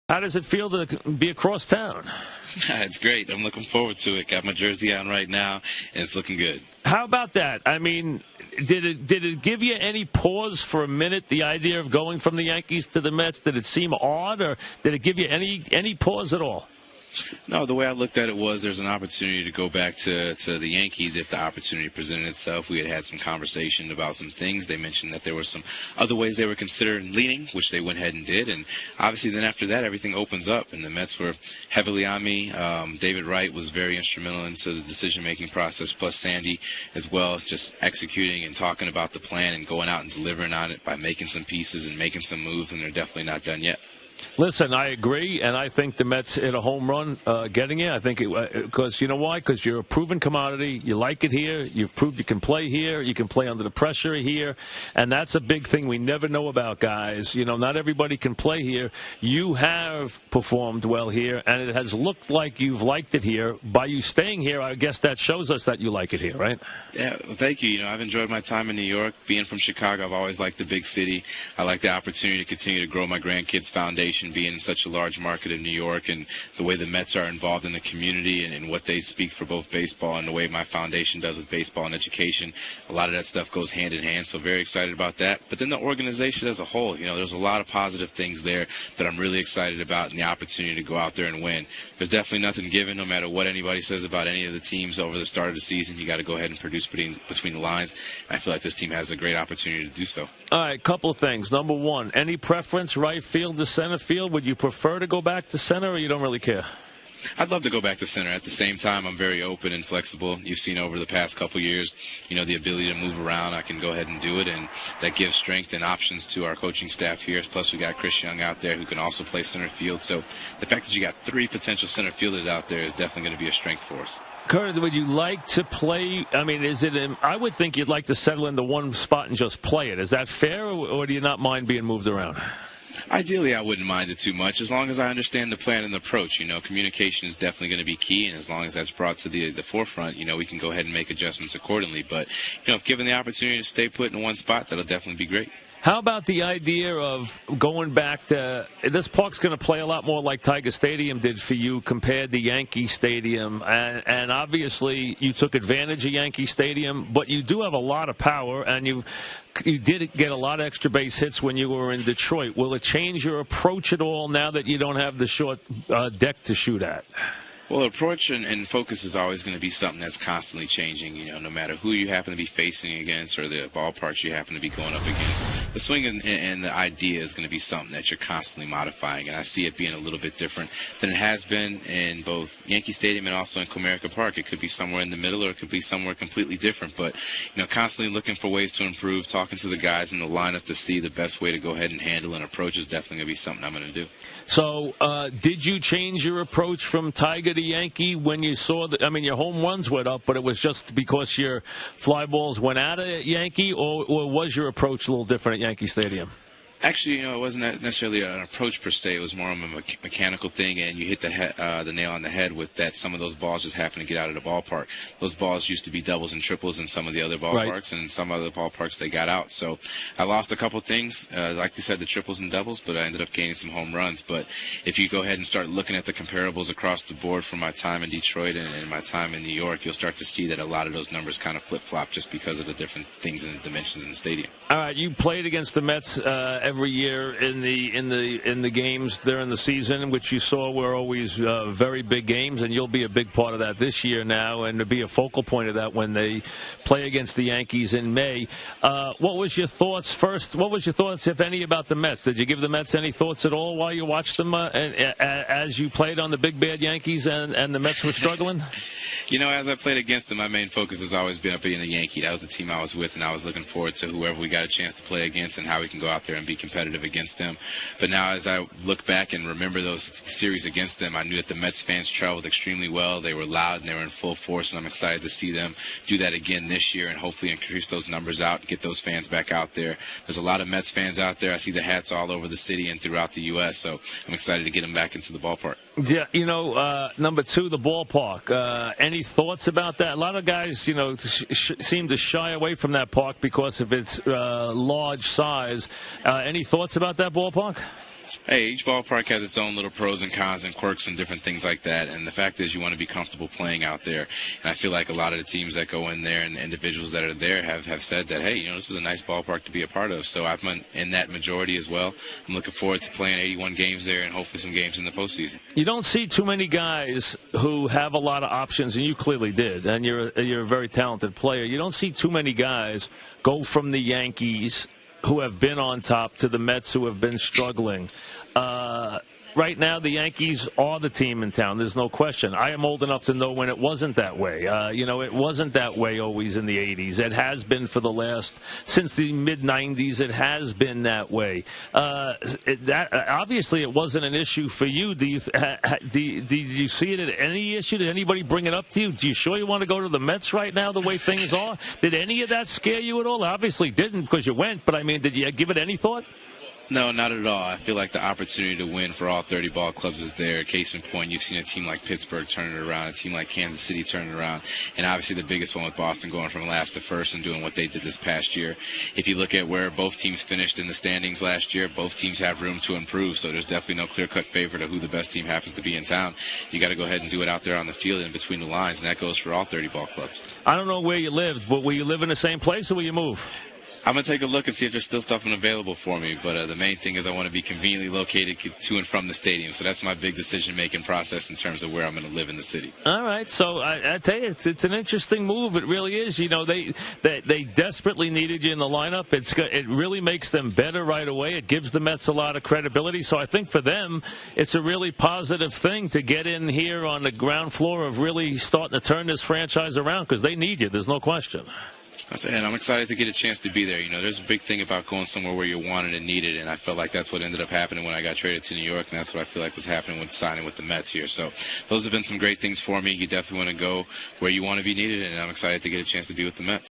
How does it feel to be across town? It's great. I'm looking forward to it. Got my jersey on right now, and it's looking good. How about that? I mean, did it give you any pause for a minute, the idea of going from the Yankees to the Mets? Did it seem odd, or did it give you any pause at all? No, the way I looked at it was there's an opportunity to go back to the Yankees if the opportunity presented itself. We had some conversation about some things. They mentioned that there were some other ways they were considering leaning, which they went ahead and did. And obviously then after that, everything opens up, and the Mets were heavily on me. David Wright was very instrumental into the decision-making process, plus Sandy as well, just executing and talking about the plan and going out and delivering on it by making some pieces and making some moves, and they're definitely not done yet. Listen, I agree, and I think the Mets hit a home run getting it. I think because you know why? Because you're a proven commodity. You like it here. You've proved you can play here. You can play under the pressure here, and that's a big thing we never know about, guys. You know, not everybody can play here. You have performed well here, and it has looked like you've liked it here. By you staying here, I guess that shows us that you like it here, right? Yeah, well, thank you. You know, I've enjoyed my time in New York. Being from Chicago, I've always liked the big city. I like the opportunity to continue to grow my grandkids' foundation, being in such a large market in New York, and the way the Mets are involved in the community and what they speak for both baseball and the way my foundation does with baseball and education. A lot of that stuff goes hand in hand, so very excited about that. But then the organization as a whole, you know, there's a lot of positive things there that I'm really excited about, and the opportunity to go out there and win. There's definitely nothing given, no matter what anybody says about any of the teams over the start of the season. You got to go ahead and produce between the lines. And I feel like this team has a great opportunity to do so. All right, couple of things. Number one, any preference, right field to center field? Would you prefer to go back to center, or you don't really care? I'd love to go back to center. At the same time, I'm very open and flexible. You've seen over the past couple years, you know, the ability to move around. I can go ahead and do it, and that gives strength and options to our coaching staff here. Plus, we got Chris Young out there who can also play center field. So the fact that you got 3 potential center fielders out there is definitely going to be a strength for us. Curtis, would you like to play? I mean, I would think you'd like to settle into one spot and just play it. Is that fair, or do you not mind being moved around? Ideally, I wouldn't mind it too much, as long as I understand the plan and the approach. You know, communication is definitely going to be key, and as long as that's brought to the forefront, you know, we can go ahead and make adjustments accordingly. But, you know, if given the opportunity to stay put in one spot, that'll definitely be great. How about the idea of going back to – this park's going to play a lot more like Tiger Stadium did for you compared to Yankee Stadium. And obviously you took advantage of Yankee Stadium, but you do have a lot of power, and you did get a lot of extra base hits when you were in Detroit. Will it change your approach at all now that you don't have the short deck to shoot at? Well, approach and focus is always going to be something that's constantly changing, you know, no matter who you happen to be facing against or the ballparks you happen to be going up against. The swing and the idea is going to be something that you're constantly modifying, and I see it being a little bit different than it has been in both Yankee Stadium and also in Comerica Park. It could be somewhere in the middle, or it could be somewhere completely different, but, you know, constantly looking for ways to improve, talking to the guys in the lineup to see the best way to go ahead and handle and approach is definitely going to be something I'm going to do. So did you change your approach from Tiger to Yankee when you saw I mean, your home runs went up, but it was just because your fly balls went out at Yankee, or was your approach a little different at Yankee Stadium? Actually, you know, it wasn't necessarily an approach per se. It was more of a mechanical thing, and you hit the nail on the head with that. Some of those balls just happen to get out of the ballpark. Those balls used to be doubles and triples in some of the other ballparks, right, and in some other ballparks they got out. So I lost a couple things, like you said, the triples and doubles, but I ended up gaining some home runs. But if you go ahead and start looking at the comparables across the board from my time in Detroit and my time in New York, you'll start to see that a lot of those numbers kind of flip-flop just because of the different things and dimensions in the stadium. All right, you played against the Mets every year in the games during the season, which you saw were always very big games, and you'll be a big part of that this year now, and to be a focal point of that when they play against the Yankees in May. What was your thoughts first? What was your thoughts, if any, about the Mets? Did you give the Mets any thoughts at all while you watched them as you played on the big bad Yankees and the Mets were struggling? You know, as I played against them, my main focus has always been being a Yankee. That was the team I was with, and I was looking forward to whoever we got a chance to play against and how we can go out there and be competitive against them. But now as I look back and remember those series against them, I knew that the Mets fans traveled extremely well. They were loud and they were in full force, and I'm excited to see them do that again this year and hopefully increase those numbers out, get those fans back out there. There's a lot of Mets fans out there. I see the hats all over the city and throughout the U.S., so I'm excited to get them back into the ballpark. Yeah, you know, number two, the ballpark. Any thoughts about that? A lot of guys, you know, seem to shy away from that park because of its large size. Any thoughts about that ballpark? Hey, each ballpark has its own little pros and cons and quirks and different things like that. And the fact is you want to be comfortable playing out there. And I feel like a lot of the teams that go in there and the individuals that are there have said that, hey, this is a nice ballpark to be a part of. So I'm in that majority as well. I'm looking forward to playing 81 games there and hopefully some games in the postseason. You don't see too many guys who have a lot of options, and you clearly did, and you're a very talented player. You don't see too many guys go from the Yankees who have been on top to the Mets who have been struggling. Right now, the Yankees are the team in town. There's no question. I am old enough to know when it wasn't that way. It wasn't that way always in the 80s. It has been since the mid-90s, it has been that way. Obviously, it wasn't an issue for you. Do you see it as any issue? Did anybody bring it up to you? Do you sure you want to go to the Mets right now the way things are? Did any of that scare you at all? Obviously didn't because you went, but, did you give it any thought? No, not at all. I feel like the opportunity to win for all 30 ball clubs is there. Case in point, you've seen a team like Pittsburgh turn it around, a team like Kansas City turn it around, and obviously the biggest one with Boston going from last to first and doing what they did this past year. If you look at where both teams finished in the standings last year, both teams have room to improve, so there's definitely no clear-cut favorite of who the best team happens to be in town. You got to go ahead and do it out there on the field and between the lines, and that goes for all 30 ball clubs. I don't know where you lived, but will you live in the same place or will you move? I'm going to take a look and see if there's still stuff available for me. But the main thing is I want to be conveniently located to and from the stadium. So that's my big decision-making process in terms of where I'm going to live in the city. All right. So I tell you, it's an interesting move. It really is. They desperately needed you in the lineup. It really makes them better right away. It gives the Mets a lot of credibility. So I think for them, it's a really positive thing to get in here on the ground floor of really starting to turn this franchise around because they need you. There's no question. And I'm excited to get a chance to be there. There's a big thing about going somewhere where you're wanted and needed, and I felt like that's what ended up happening when I got traded to New York, and that's what I feel like was happening with signing with the Mets here. So those have been some great things for me. You definitely want to go where you want to be needed, and I'm excited to get a chance to be with the Mets.